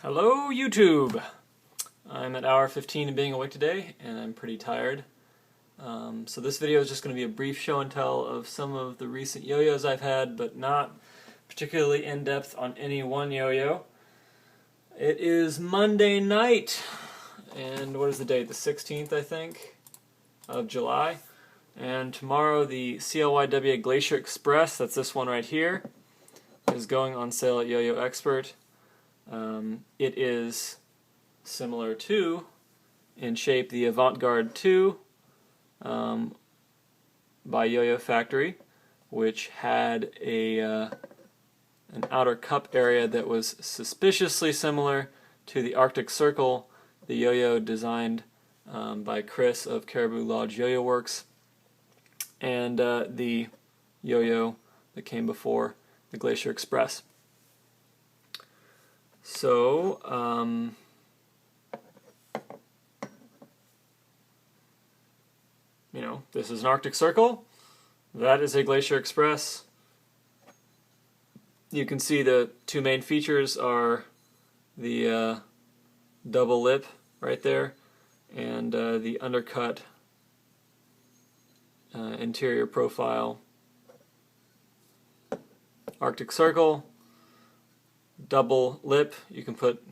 Hello YouTube! I'm at hour 15 of being awake today and I'm pretty tired. So this video is just going to be a brief show and tell of some of the recent yo-yos I've had, but not particularly in depth on any one yo-yo. It is Monday night, and what is the date? The 16th, I think, of July. And tomorrow the CLYW Glacier Express, that's this one right here, is going on sale at Yo-Yo Expert. It is similar to, in shape, the Avant-Garde 2 by Yo-Yo Factory, which had an outer cup area that was suspiciously similar to the Arctic Circle, the yo-yo designed by Chris of Caribou Lodge Yo-Yo Works, and the yo-yo that came before, the Glacier Express. So, this is an Arctic Circle, that is a Glacier Express. You can see the two main features are the double lip right there and the undercut interior profile. Arctic Circle, double lip, you can put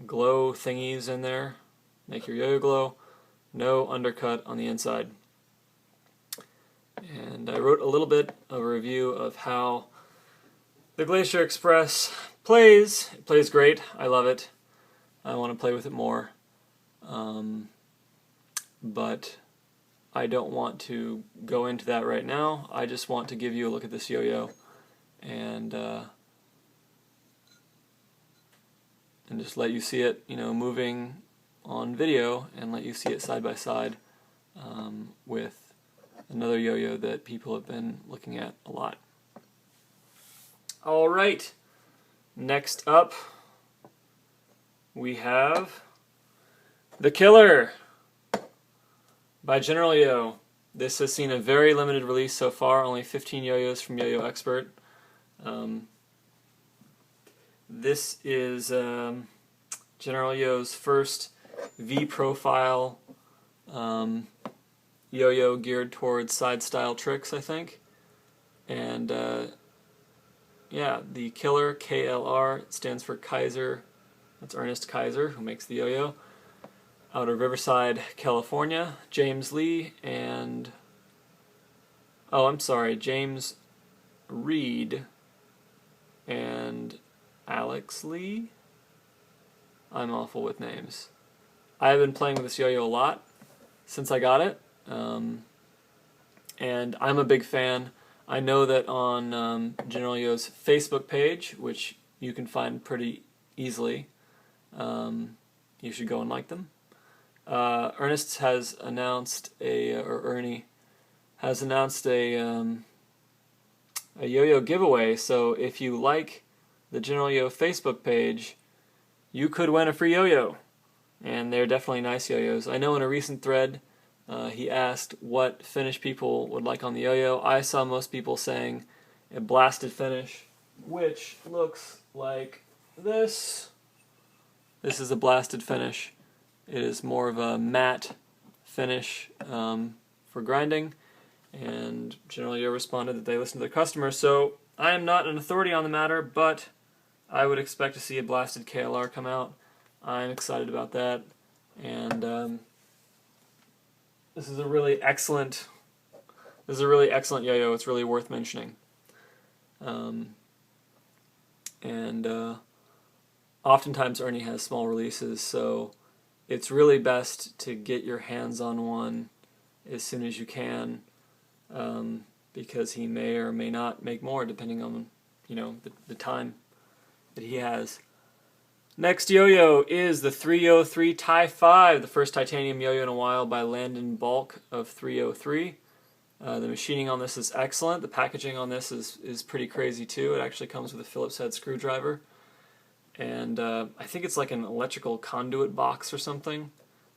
glow thingies in there, make your yo-yo glow. No undercut on the inside. And I wrote a little bit of a review of how the Glacier Express plays. It plays great. I love it. I want to play with it more. But I don't want to go into that right now. I just want to give you a look at this yo-yo and just let you see it, moving on video and let you see it side by side with another yo-yo that people have been looking at a lot. Alright, next up we have the Killer by General Yo. This has seen a very limited release so far, only 15 yo-yos from Yo-Yo Expert. This is General Yo's first V-profile yo-yo geared towards side-style tricks, I think. And yeah, the Killer, KLR, it stands for Kaiser. That's Ernest Kaiser, who makes the yo-yo, out of Riverside, California. James Lee and James Reed and Alex Lee. I'm awful with names. I have been playing with this yo-yo a lot since I got it, and I'm a big fan. I know that on General Yo's Facebook page, which you can find pretty easily, you should go and like them. Ernest has announced Ernie has announced a yo-yo giveaway. So if you like the General Yo Facebook page, you could win a free yo-yo. And they're definitely nice yo-yos. I know in a recent thread he asked what finish people would like on the yo-yo. I saw most people saying a blasted finish, which looks like this. This is a blasted finish. It is more of a matte finish for grinding, and General Yo responded that they listen to their customers. So I am not an authority on the matter, but I would expect to see a blasted KLR come out. I'm excited about that, and this is a really excellent yo-yo. It's really worth mentioning. Oftentimes Ernie has small releases, so it's really best to get your hands on one as soon as you can, because he may or may not make more depending on the time that he has. Next yo-yo is the 303 Tie 5, the first titanium yo-yo in a while by Landon Balk of 303. The machining on this is excellent. The packaging on this is pretty crazy too. It actually comes with a Phillips head screwdriver. And I think it's like an electrical conduit box or something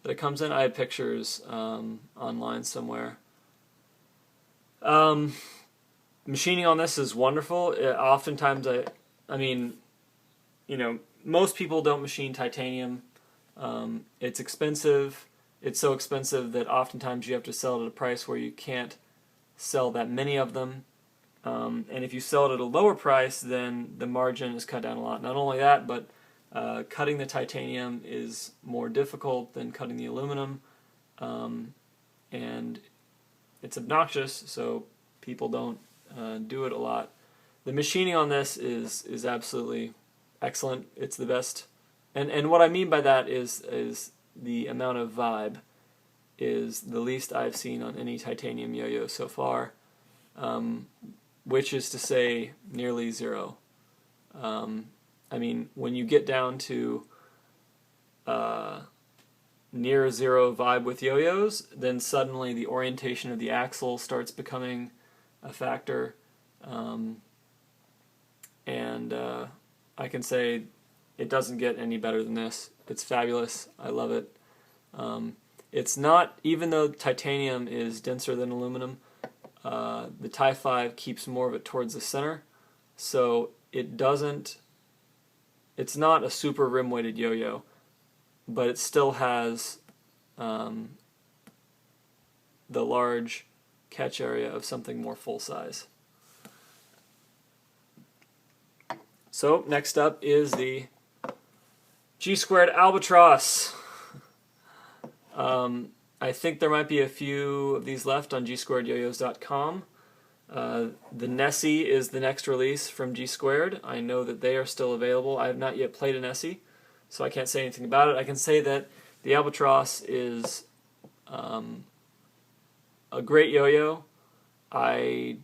that it comes in. I had pictures online somewhere. Machining on this is wonderful. Oftentimes, I mean, most people don't machine titanium. It's expensive. It's so expensive that oftentimes you have to sell it at a price where you can't sell that many of them. And if you sell it at a lower price, then the margin is cut down a lot. Not only that, but cutting the titanium is more difficult than cutting the aluminum, and it's obnoxious, so people don't do it a lot. The machining on this is absolutely excellent. It's the best, and what I mean by that is the amount of vibe is the least I've seen on any titanium yo-yo so far, which is to say nearly zero. I mean, when you get down to near zero vibe with yo-yos, then suddenly the orientation of the axle starts becoming a factor, and I can say it doesn't get any better than this. It's fabulous. I love it. It's not, even though titanium is denser than aluminum, the Ti 5 keeps more of it towards the center, so it doesn't, it's not a super rim-weighted yo-yo, but it still has the large catch area of something more full-size. So next up is the G2 Albatross. I think there might be a few of these left on g2yoyos.com. The Nessie is the next release from G2. I know that they are still available. I have not yet played a Nessie, so I can't say anything about it. I can say that the Albatross is a great yo-yo. I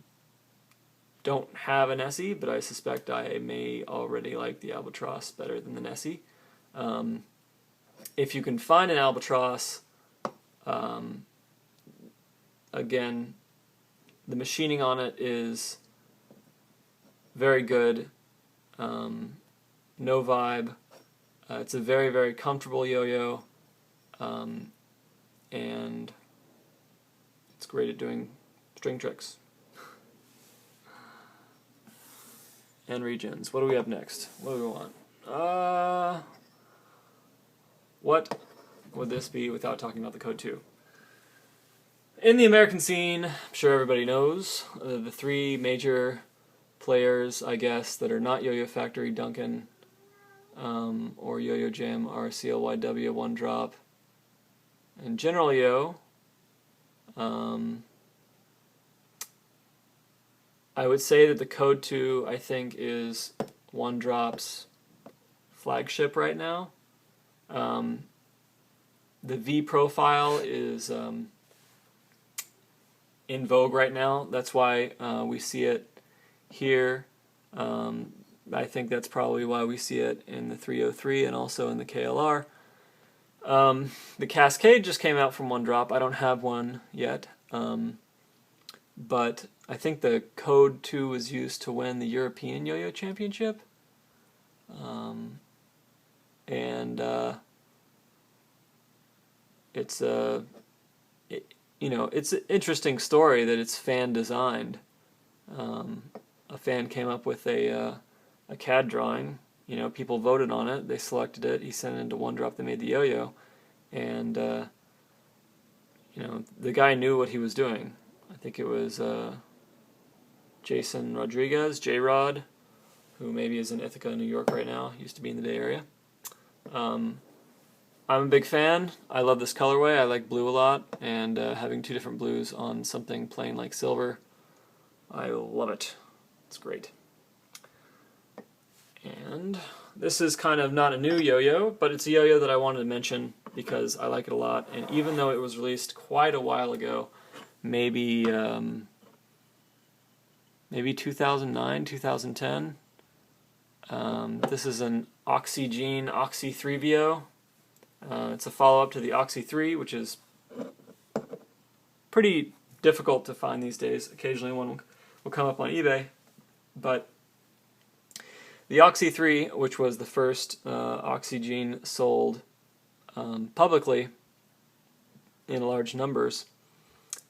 don't have a Nessie, but I suspect I may already like the Albatross better than the Nessie. If you can find an Albatross, again, the machining on it is very good. No vibe. It's a very, very comfortable yo-yo, and it's great at doing string tricks. And regens. What do we have next? What do we want? What would this be without talking about the Code 2? In the American scene, I'm sure everybody knows, the three major players, I guess, that are not Yo-Yo Factory, Duncan, or Yo-Yo Jam are CLYW, OneDrop, and General Yo. I would say that the Code 2, I think, is OneDrop's flagship right now. The V profile is in vogue right now. That's why we see it here. I think that's probably why we see it in the 303 and also in the KLR. The Cascade just came out from OneDrop. I don't have one yet, but I think the Code 2 was used to win the European Yo-Yo Championship. It's it's an interesting story that it's fan designed. A fan came up with a CAD drawing. People voted on it. They selected it. He sent it into OneDrop. They made the yo-yo, and the guy knew what he was doing. I think it was Jason Rodriguez, J-Rod, who maybe is in Ithaca, New York right now. Used to be in the Bay Area. I'm a big fan. I love this colorway. I like blue a lot, and having two different blues on something plain like silver, I love it. It's great. And this is kind of not a new yo-yo, but it's a yo-yo that I wanted to mention because I like it a lot. And even though it was released quite a while ago, maybe 2009, 2010, this is an Oxygene Oxy 3 VO. It's a follow-up to the Oxy 3, which is pretty difficult to find these days. Occasionally one will come up on eBay, but the Oxy 3, which was the first Oxygene sold publicly in large numbers,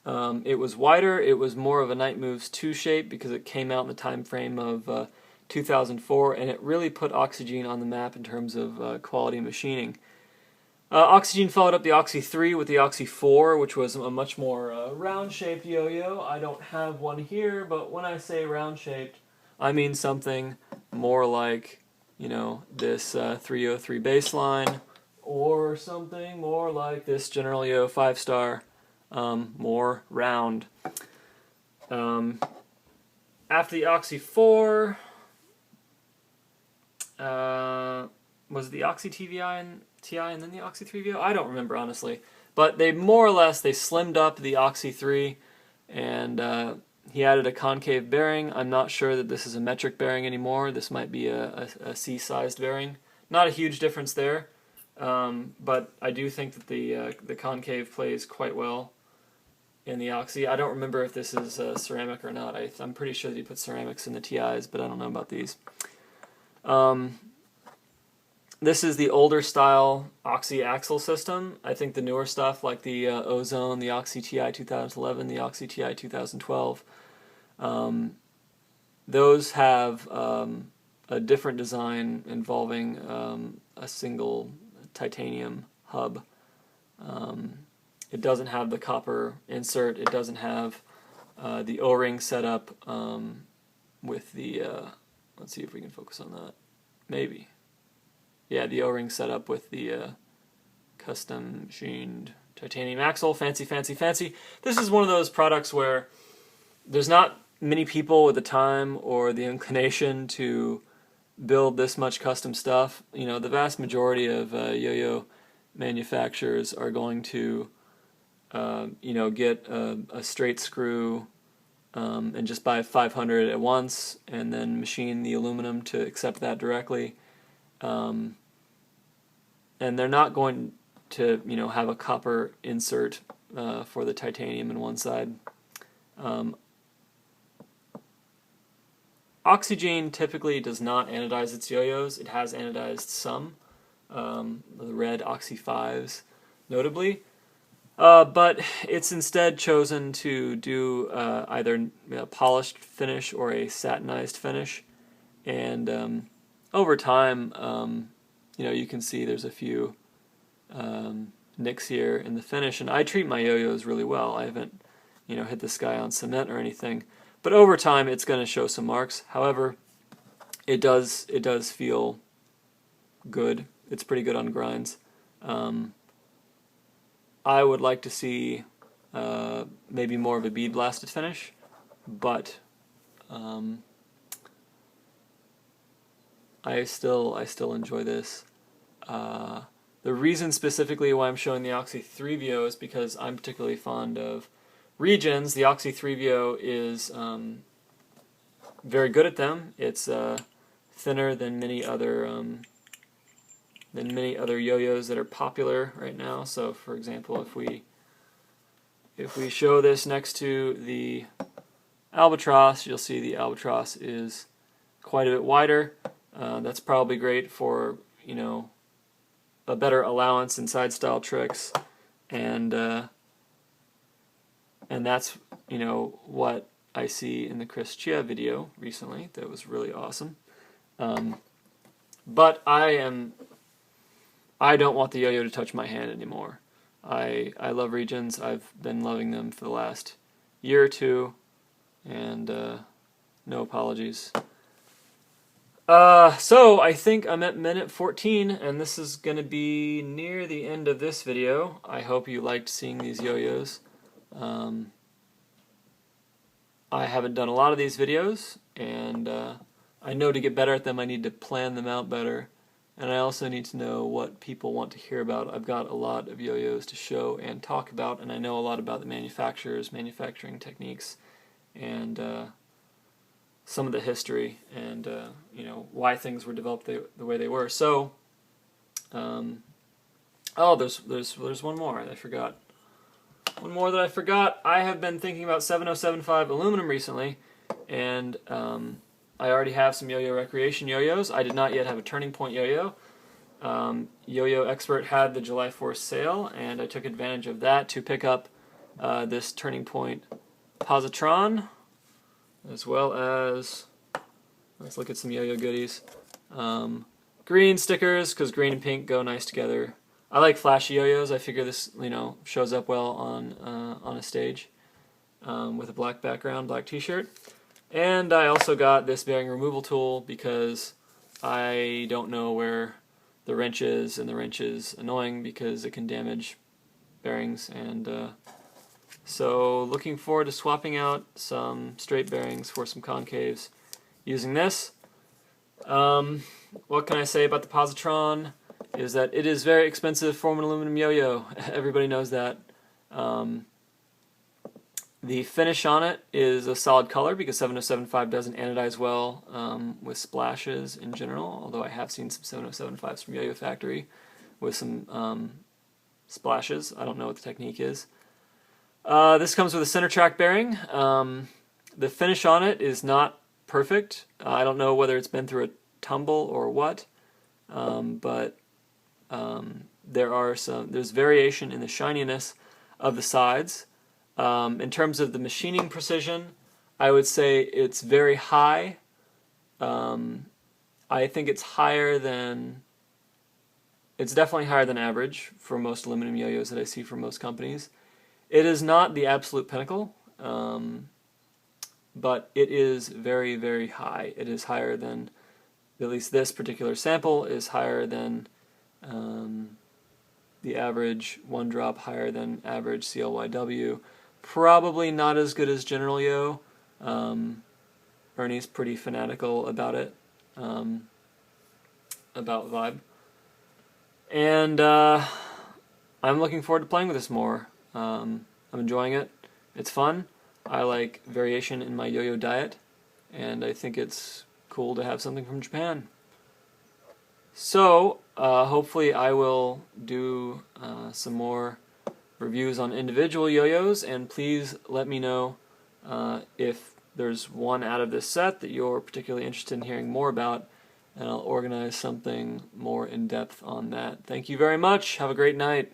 it was wider. It was more of a Night Moves 2 shape because it came out in the time frame of 2004, and it really put Oxygene on the map in terms of quality machining. Oxygene followed up the Oxy 3 with the Oxy 4, which was a much more round-shaped yo-yo. I don't have one here, but when I say round-shaped, I mean something more like, you know, this 303 baseline, or something more like this General Yo 5-star, more round. After the Oxy 4, was it the Oxy TVI and TI and then the Oxy 3 VO? I don't remember, honestly. But they more or less, they slimmed up the Oxy 3, and he added a concave bearing. I'm not sure that this is a metric bearing anymore. This might be a C-sized bearing. Not a huge difference there, but I do think that the concave plays quite well in the Oxy. I don't remember if this is ceramic or not. I'm pretty sure that he put ceramics in the TIs, but I don't know about these. This is the older style Oxy axle system. I think the newer stuff like the Ozone, the Oxy TI 2011, the Oxy TI 2012, those have a different design involving a single titanium hub. It doesn't have the copper insert. It doesn't have the O-ring setup with the, let's see if we can focus on that. Maybe. Yeah, the O-ring setup with the custom machined titanium axle. Fancy, fancy, fancy. This is one of those products where there's not many people with the time or the inclination to build this much custom stuff. You know, the vast majority of yo-yo manufacturers are going to, you know, get a straight screw and just buy 500 at once and then machine the aluminum to accept that directly. And they're not going to, you know, have a copper insert for the titanium in one side. Oxygene typically does not anodize its yo-yos. It has anodized some, the red Oxy 5s notably, but it's instead chosen to do either a polished finish or a satinized finish, and over time, you know, you can see there's a few nicks here in the finish, and I treat my yo-yos really well. I haven't, you know, hit this guy on cement or anything, but over time it's going to show some marks. However, it does feel good. It's pretty good on grinds. I would like to see maybe more of a bead blasted finish, but I still enjoy this. The reason specifically why I'm showing the Oxy 3 VO is because I'm particularly fond of regions. The Oxy 3 VO is very good at them. It's thinner than many other yo-yos that are popular right now. So, for example, if we show this next to the Albatross, you'll see the Albatross is quite a bit wider. That's probably great for, you know, a better allowance in side style tricks, and that's, you know, what I see in the Chris Chia video recently. That was really awesome. But I don't want the yo-yo to touch my hand anymore. I love regions. I've been loving them for the last year or two, and no apologies. So I think I'm at minute 14, and this is going to be near the end of this video. I hope you liked seeing these yo-yos. I haven't done a lot of these videos, and I know to get better at them I need to plan them out better, and I also need to know what people want to hear about. I've got a lot of yo-yos to show and talk about, and I know a lot about the manufacturers, manufacturing techniques, and some of the history, and you know, why things were developed the way they were. So, oh, there's one more I forgot. One more that I forgot. I have been thinking about 7075 aluminum recently, and I already have some yo-yo recreation yo-yos. I did not yet have a Turning Point yo-yo. Yo-Yo Expert had the July 4th sale, and I took advantage of that to pick up this Turning Point Positron, as well as Let's look at some yo-yo goodies. Green stickers, because green and pink go nice together. I like flashy yo-yos. I figure this, shows up well on a stage with a black background, black t-shirt. And I also got this bearing removal tool because I don't know where the wrench is, and the wrench is annoying because it can damage bearings. And so looking forward to swapping out some straight bearings for some concaves using this. What can I say about the Positron is that it is very expensive for an aluminum yo-yo. Everybody knows that. The finish on it is a solid color because 7075 doesn't anodize well with splashes in general, although I have seen some 7075s from Yo-Yo Factory with some splashes. I don't know what the technique is. This comes with a center track bearing. The finish on it is not perfect. I don't know whether it's been through a tumble or what, but there's variation in the shininess of the sides. In terms of the machining precision, I would say it's very high. I think it's definitely higher than average for most aluminum yo-yos that I see from most companies. It is not the absolute pinnacle, but it is very, very high. It is higher than, at least this particular sample is higher than the average OneDrop, higher than average CLYW. Probably not as good as General Yo. Ernie's pretty fanatical about it, about Vibe. And I'm looking forward to playing with this more. I'm enjoying it. It's fun. I like variation in my yo-yo diet, and I think it's cool to have something from Japan. So, hopefully I will do some more reviews on individual yo-yos, and please let me know if there's one out of this set that you're particularly interested in hearing more about, and I'll organize something more in depth on that. Thank you very much. Have a great night.